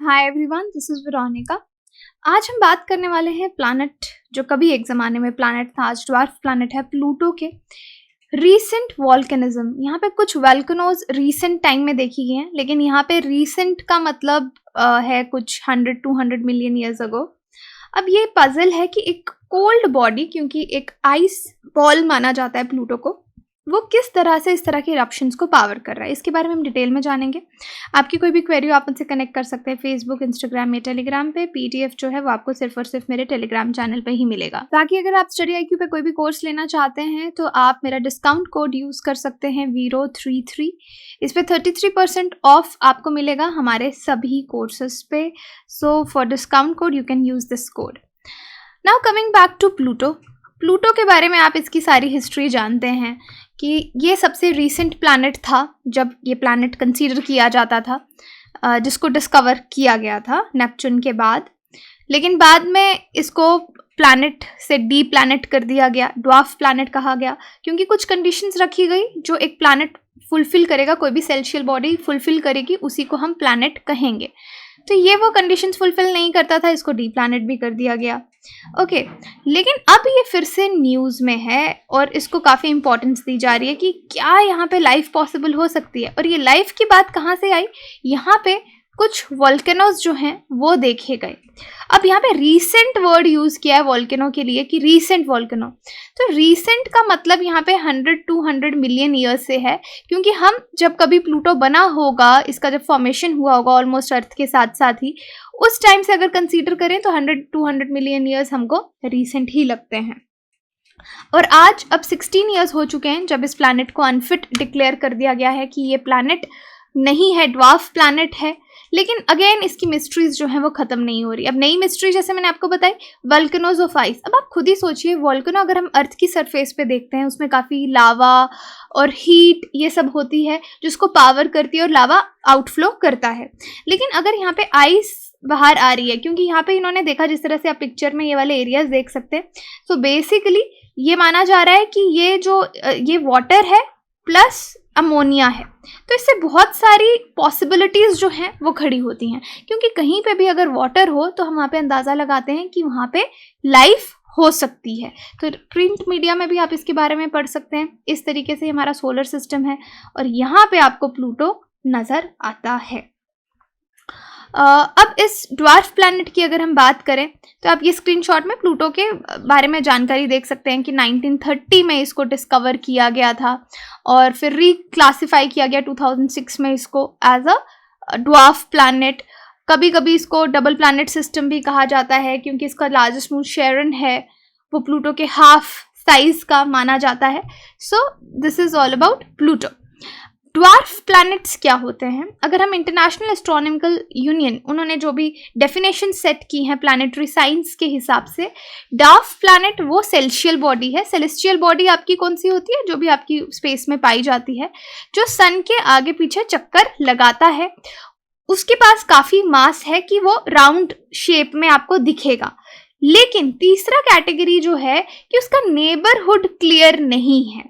Hi everyone, this is Veronica. आज हम बात करने वाले हैं प्लैनेट जो कभी एक ज़माने में प्लैनेट था, आज ड्वार्फ प्लैनेट है, प्लूटो के रीसेंट वॉल्केनिज्म। यहाँ पे कुछ वॉल्केनोज रीसेंट टाइम में देखी गई हैं, लेकिन यहाँ पे रीसेंट का मतलब है कुछ 100-200 मिलियन ईयर्स अगो। अब ये पजल है कि एक कोल्ड बॉडी, क्योंकि एक आइस बॉल माना जाता है प्लूटो को, वो किस तरह से इस तरह के इरप्शंस को पावर कर रहा है, इसके बारे में हम डिटेल में जानेंगे। आपकी कोई भी क्वेरी हो आप मुझसे कनेक्ट कर सकते हैं फेसबुक, इंस्टाग्राम या टेलीग्राम पे। पीडीएफ जो है वो आपको सिर्फ और सिर्फ मेरे टेलीग्राम चैनल पे ही मिलेगा। बाकी अगर आप स्टडी आईक्यू पे कोई भी कोर्स लेना चाहते हैं तो आप मेरा डिस्काउंट कोड यूज़ कर सकते हैं वीरो33। इस पर 33% ऑफ आपको मिलेगा हमारे सभी कोर्सेज पे। So for discount code you can use this code. Now coming back to Pluto. Pluto के बारे में आप इसकी सारी हिस्ट्री जानते हैं कि ये सबसे रीसेंट प्लैनेट था जब ये प्लैनेट कंसीडर किया जाता था, जिसको डिस्कवर किया गया था नेपच्यून के बाद। लेकिन बाद में इसको प्लैनेट से डी प्लैनेट कर दिया गया, ड्वार्फ प्लैनेट कहा गया, क्योंकि कुछ कंडीशंस रखी गई जो एक प्लैनेट फुलफिल करेगा, कोई भी सेल्शियल बॉडी फुलफिल करेगी, उसी को हम प्लैनेट कहेंगे। तो ये वो कंडीशंस फुलफिल नहीं करता था, इसको डी प्लैनेट भी कर दिया गया। ओके, लेकिन अब ये फिर से न्यूज़ में है और इसको काफ़ी इंपॉर्टेंस दी जा रही है कि क्या यहाँ पे लाइफ पॉसिबल हो सकती है। और ये लाइफ की बात कहाँ से आई, यहाँ पे कुछ वॉल्केनोज जो हैं वो देखे गए। अब यहाँ पे रीसेंट वर्ड यूज़ किया है वॉल्केनो के लिए कि रीसेंट वॉल्केनो। तो रीसेंट का मतलब यहाँ पे 100-200 मिलियन ईयर्स से है, क्योंकि हम जब कभी प्लूटो बना होगा, इसका जब फॉर्मेशन हुआ होगा ऑलमोस्ट अर्थ के साथ साथ ही, उस टाइम से अगर कंसीडर करें तो 100-200 मिलियन ईयर्स हमको रीसेंट ही लगते हैं। और आज अब 16 ईयर्स हो चुके हैं जब इस प्लैनेट को अनफिट डिक्लेयर कर दिया गया है कि ये प्लैनेट नहीं है, ड्वार्फ प्लैनेट है। लेकिन अगेन इसकी मिस्ट्रीज जो हैं वो ख़त्म नहीं हो रही। अब नई मिस्ट्री जैसे मैंने आपको बताई, वॉल्केनोज ऑफ आइस। अब आप खुद ही सोचिए, वॉल्केनो अगर हम अर्थ की सरफेस पे देखते हैं उसमें काफ़ी लावा और हीट ये सब होती है जिसको पावर करती है और लावा आउटफ्लो करता है। लेकिन अगर यहाँ पे आइस बाहर आ रही है, क्योंकि यहाँ पे इन्होंने देखा, जिस तरह से आप पिक्चर में ये वाले एरियाज देख सकते हैं, तो बेसिकली ये माना जा रहा है कि ये वाटर है प्लस अमोनिया है। तो इससे बहुत सारी पॉसिबिलिटीज़ जो हैं वो खड़ी होती हैं, क्योंकि कहीं पे भी अगर वाटर हो तो हम वहाँ पे अंदाज़ा लगाते हैं कि वहाँ पे लाइफ हो सकती है। तो प्रिंट मीडिया में भी आप इसके बारे में पढ़ सकते हैं। इस तरीके से हमारा सोलर सिस्टम है और यहाँ पे आपको प्लूटो नज़र आता है। अब इस ड्वार्फ प्लैनेट की अगर हम बात करें तो आप ये स्क्रीनशॉट में प्लूटो के बारे में जानकारी देख सकते हैं कि 1930 में इसको डिस्कवर किया गया था और फिर रीक्लासिफाई किया गया 2006 में इसको एज अ ड्वार्फ प्लैनेट। कभी कभी इसको डबल प्लैनेट सिस्टम भी कहा जाता है, क्योंकि इसका लार्जेस्ट मून शेरन है, वो प्लूटो के हाफ साइज का माना जाता है। So this is all about Pluto. Dwarf planets क्या होते हैं? अगर हम इंटरनेशनल एस्ट्रोनॉमिकल यूनियन, उन्होंने जो भी डेफिनेशन सेट की है प्लैनेटरी साइंस के हिसाब से, ड्वार्फ प्लैनेट वो सेल्शियल बॉडी है। सेलेस्टियल बॉडी आपकी कौन सी होती है? जो भी आपकी स्पेस में पाई जाती है, जो सन के आगे पीछे चक्कर लगाता है, उसके पास काफ़ी मास है कि वो राउंड शेप में आपको दिखेगा। लेकिन तीसरा कैटेगरी जो है कि उसका नेबरहुड क्लियर नहीं है,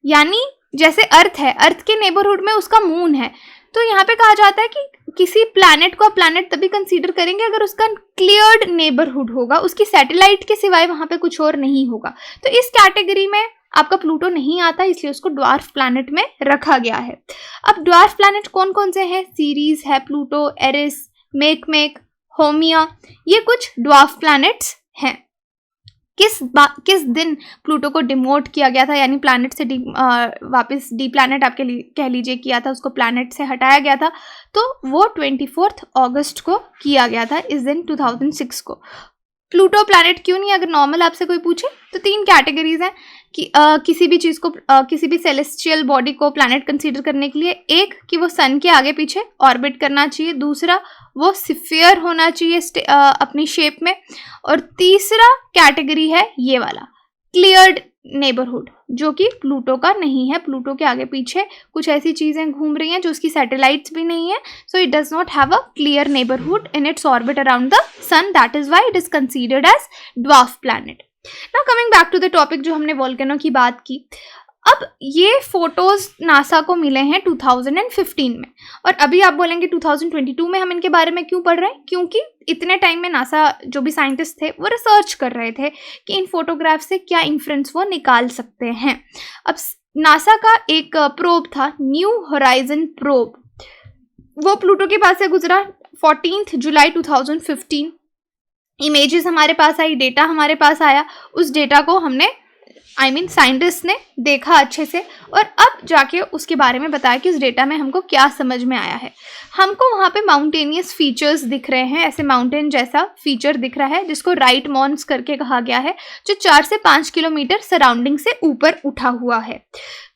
यानी जैसे अर्थ है, अर्थ के नेबरहुड में उसका मून है। तो यहाँ पे कहा जाता है कि किसी प्लैनेट को आप प्लैनेट तभी कंसीडर करेंगे अगर उसका क्लियर्ड नेबरहुड होगा, उसकी सैटेलाइट के सिवाय वहाँ पे कुछ और नहीं होगा। तो इस कैटेगरी में आपका प्लूटो नहीं आता, इसलिए उसको ड्वार्फ प्लैनेट में रखा गया है। अब ड्वार्फ प्लैनेट कौन कौन से हैं? सीरीज है, प्लूटो, एरिस, मेकमेक, होमिया, ये कुछ ड्वार्फ प्लैनेट्स हैं। किस दिन प्लूटो को डिमोट किया गया था, यानी प्लैनेट से वापस डी प्लैनेट आपके कह लीजिए किया था, उसको प्लैनेट से हटाया गया था, तो वो 24 अगस्त को किया गया था, इस दिन 2006 को। प्लूटो प्लैनेट क्यों नहीं? अगर नॉर्मल आपसे कोई पूछे तो 3 कैटेगरीज हैं कि किसी भी चीज़ को, किसी भी सेलेस्टियल बॉडी को प्लैनेट कंसीडर करने के लिए। एक कि वो सन के आगे पीछे ऑर्बिट करना चाहिए, दूसरा वो स्फीयर होना चाहिए अपनी शेप में, और तीसरा कैटेगरी है ये वाला क्लियर्ड नेबरहुड, जो कि प्लूटो का नहीं है। प्लूटो के आगे पीछे कुछ ऐसी चीज़ें घूम रही हैं जो उसकी सैटेलाइट्स भी नहीं है, so it does not have a clear neighbourhood in its orbit around the sun, that is why it is considered as dwarf planet. Now coming back to the topic, जो हमने वॉल्केनो की बात की, अब ये फोटोज नासा को मिले हैं 2015 में, और अभी आप बोलेंगे 2022 में हम इनके बारे में क्यों पढ़ रहे हैं? क्योंकि इतने टाइम में नासा जो भी साइंटिस्ट थे वो रिसर्च कर रहे थे कि इन फोटोग्राफ से क्या इन्फ्रेंस वो निकाल सकते हैं। अब नासा का एक प्रोब था, न्यू होराइजन प्रोब, वो प्लूटो के पास से गुजरा 14 जुलाई 2015। इमेजेस हमारे पास आई, डेटा हमारे पास आया, उस डेटा को हमने साइंटिस्ट ने देखा अच्छे से, और अब जाके उसके बारे में बताया कि उस डेटा में हमको क्या समझ में आया है। हमको वहाँ पे माउंटेनियस फीचर्स दिख रहे हैं, ऐसे माउंटेन जैसा फीचर दिख रहा है जिसको राइट मॉन्स करके कहा गया है, जो 4 से 5 किलोमीटर सराउंडिंग से ऊपर उठा हुआ है।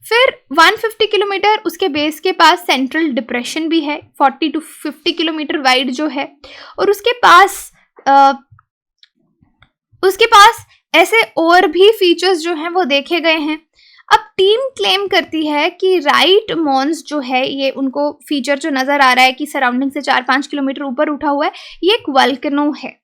फिर 150 किलोमीटर उसके बेस के पास सेंट्रल डिप्रेशन भी है, 40 to 50 किलोमीटर वाइड जो है, और उसके पास ऐसे और भी फीचर्स जो हैं वो देखे गए हैं। अब टीम क्लेम करती है कि राइट मॉन्स जो है, ये उनको फीचर जो नज़र आ रहा है कि सराउंडिंग से 4-5 किलोमीटर ऊपर उठा हुआ है, ये एक वल्केनो है।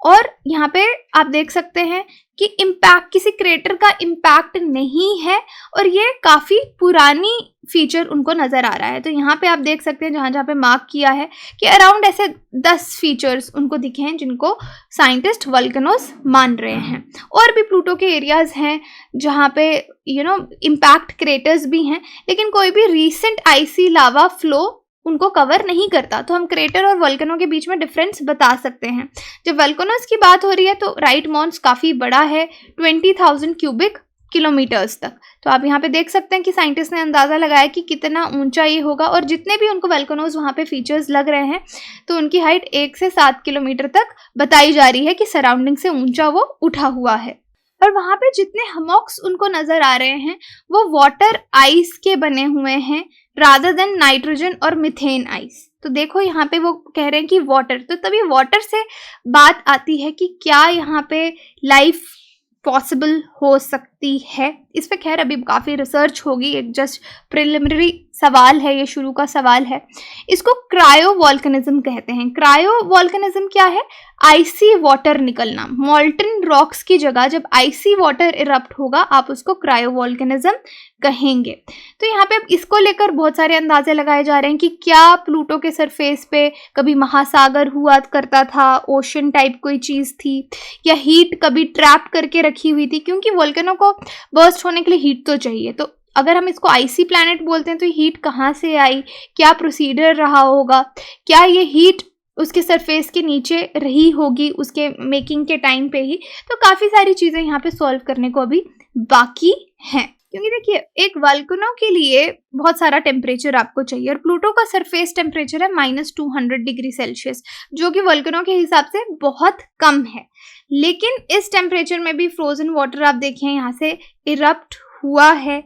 और यहाँ पे आप देख सकते हैं कि इम्पैक्ट, किसी क्रेटर का इम्पैक्ट नहीं है, और ये काफ़ी पुरानी फीचर उनको नज़र आ रहा है। तो यहाँ पे आप देख सकते हैं जहाँ पे मार्क किया है कि अराउंड ऐसे 10 फीचर्स उनको दिखे हैं जिनको साइंटिस्ट वल्केनोस मान रहे हैं। और भी प्लूटो के एरियाज़ हैं जहाँ पे इम्पैक्ट क्रेटर्स भी हैं, लेकिन कोई भी रीसेंट आइसी लावा फ्लो उनको कवर नहीं करता। तो हम क्रेटर और वल्केनो के बीच में डिफरेंस बता सकते हैं। जब वल्केनोस की बात हो रही है तो राइट मॉन्स काफ़ी बड़ा है, 20,000 क्यूबिक किलोमीटर्स तक। तो आप यहाँ पे देख सकते हैं कि साइंटिस्ट ने अंदाज़ा लगाया कि कितना ऊंचा ये होगा, और जितने भी उनको वल्केनोस वहाँ पे फीचर्स लग रहे हैं तो उनकी हाइट 1 से 7 किलोमीटर तक बताई जा रही है कि सराउंडिंग से ऊंचा वो उठा हुआ है। और वहाँ पे जितने हमॉक्स उनको नज़र आ रहे हैं वो वाटर आइस के बने हुए हैं रादर देन नाइट्रोजन और मिथेन आइस। तो देखो यहाँ पे वो कह रहे हैं कि वाटर, तो तभी वाटर से बात आती है कि क्या यहाँ पे लाइफ पॉसिबल हो सकती है। इस पे खैर अभी काफ़ी रिसर्च होगी, एक जस्ट प्रिलिमिनरी सवाल है, ये शुरू का सवाल है। इसको क्रायो वॉल्केनिज्म कहते हैं। क्रायो वॉल्केनिज्म क्या है? आइसी वाटर निकलना, मॉल्टन रॉक्स की जगह जब आइसी वाटर इरप्ट होगा आप उसको क्रायो वॉल्केनिज्म कहेंगे। तो यहाँ पे अब इसको लेकर बहुत सारे अंदाजे लगाए जा रहे हैं कि क्या प्लूटो के सरफेस पे कभी महासागर हुआ करता था, ओशन टाइप कोई चीज़ थी, या हीट कभी ट्रैप करके रखी हुई थी, क्योंकि वॉल्केनो को बर्स्ट होने के लिए हीट तो चाहिए। तो अगर हम इसको आइसी प्लैनेट बोलते हैं तो हीट कहाँ से आई, क्या प्रोसीजर रहा होगा, क्या ये हीट उसके सरफेस के नीचे रही होगी उसके मेकिंग के टाइम पे ही। तो काफ़ी सारी चीज़ें यहाँ पे सॉल्व करने को अभी बाकी हैं, क्योंकि देखिए एक वल्केनो के लिए बहुत सारा टेम्परेचर आपको चाहिए, और प्लूटो का सरफेस टेम्परेचर है -200 डिग्री सेल्सियस, जो कि वल्केनो के हिसाब से बहुत कम है। लेकिन इस टेम्परेचर में भी फ्रोजन वाटर आप देखें यहाँ से इरप्ट हुआ है।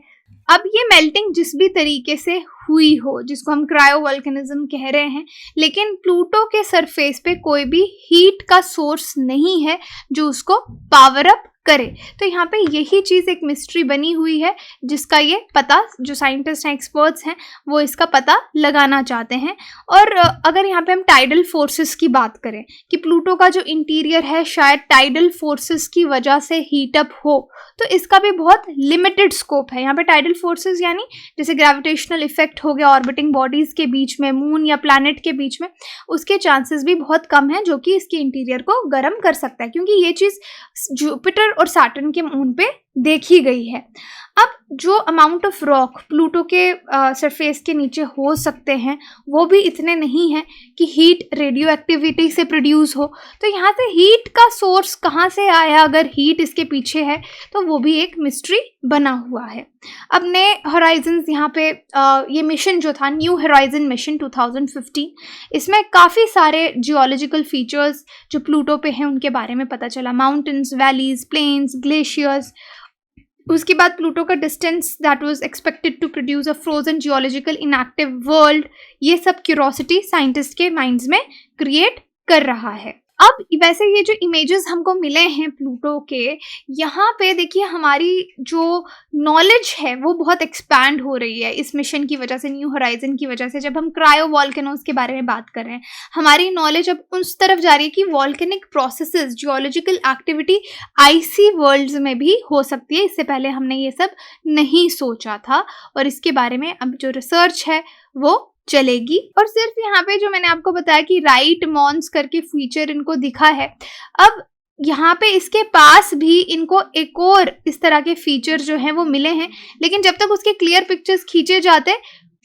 अब ये मेल्टिंग जिस भी तरीके से हुई हो, जिसको हम क्रायो वल्केनिज्म कह रहे हैं, लेकिन प्लूटो के सरफेस पे कोई भी हीट का सोर्स नहीं है जो उसको पावर अप करे। तो यहाँ पे यही चीज़ एक मिस्ट्री बनी हुई है जिसका ये पता, जो साइंटिस्ट हैं, एक्सपर्ट्स हैं, वो इसका पता लगाना चाहते हैं। और अगर यहाँ पे हम टाइडल फोर्सेस की बात करें कि प्लूटो का जो इंटीरियर है शायद टाइडल फोर्सेस की वजह से हीट अप हो, तो इसका भी बहुत लिमिटेड स्कोप है। यहाँ पे टाइडल फोर्सेस यानी जैसे ग्रेविटेशनल इफेक्ट हो गया ऑर्बिटिंग बॉडीज़ के बीच में, मून या प्लैनेट के बीच में, उसके चांसेस भी बहुत कम हैं जो कि इसके इंटीरियर को गर्म कर सकता है, क्योंकि ये चीज़ जुपिटर और सैटर्न के मून पे देखी गई है। अब जो अमाउंट ऑफ रॉक प्लूटो के सरफेस के नीचे हो सकते हैं वो भी इतने नहीं हैं कि हीट रेडियो एक्टिविटी से प्रोड्यूस हो। तो यहाँ से हीट का सोर्स कहाँ से आया, अगर हीट इसके पीछे है तो वो भी एक मिस्ट्री बना हुआ है। अब नए होराइजन्स यहाँ पे ये मिशन जो था न्यू होराइजन मिशन 2015, इसमें काफ़ी सारे जियोलॉजिकल फीचर्स जो प्लूटो पे हैं उनके बारे में पता चला, माउंटेन्स, वैलीज, प्लेन्स, ग्लेशियर्स। उसके बाद प्लूटो का distance that was expected to produce a frozen geological inactive world, ये सब क्यूरोसिटी साइंटिस्ट के माइंड्स में क्रिएट कर रहा है। अब वैसे ये जो इमेजेस हमको मिले हैं प्लूटो के, यहाँ पे देखिए हमारी जो नॉलेज है वो बहुत एक्सपैंड हो रही है इस मिशन की वजह से, न्यू होराइजन की वजह से। जब हम क्रायो वॉल्केनोज के बारे में बात कर रहे हैं, हमारी नॉलेज अब उस तरफ जा रही है कि वॉल्केनिक प्रोसेसेस, जियोलॉजिकल एक्टिविटी आइसी वर्ल्ड्स में भी हो सकती है। इससे पहले हमने ये सब नहीं सोचा था, और इसके बारे में अब जो रिसर्च है वो चलेगी। और सिर्फ यहाँ पे जो मैंने आपको बताया कि राइट मॉन्स करके फीचर इनको दिखा है, अब यहाँ पे इसके पास भी इनको एक और इस तरह के फीचर जो हैं वो मिले हैं, लेकिन जब तक उसके क्लियर पिक्चर्स खींचे जाते,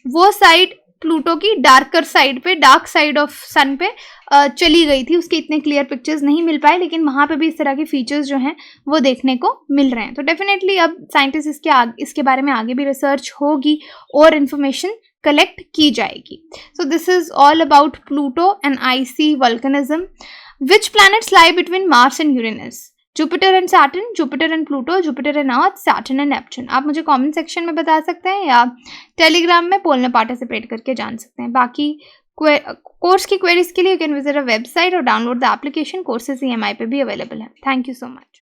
वो साइड प्लूटो की डार्कर साइड पे, डार्क साइड ऑफ सन पे चली गई थी, उसके इतने क्लियर पिक्चर्स नहीं मिल पाए, लेकिन वहाँ पे भी इस तरह के फीचर्स जो हैं वो देखने को मिल रहे हैं। तो डेफिनेटली अब साइंटिस्ट इसके बारे में आगे भी रिसर्च होगी और इन्फॉर्मेशन कलेक्ट की जाएगी। So this is all about Pluto and IC volcanism. Which planets lie between Mars and Uranus? Jupiter and Saturn, Jupiter and Pluto, Jupiter and earth, Saturn and Neptune. आप मुझे comment section में बता सकते हैं या Telegram में पोल में participate करके जान सकते हैं। बाकी कोर्स की क्वेरीज के लिए you can visit a website और download the application. Courses EMI पे भी अवेलेबल है। Thank you so much.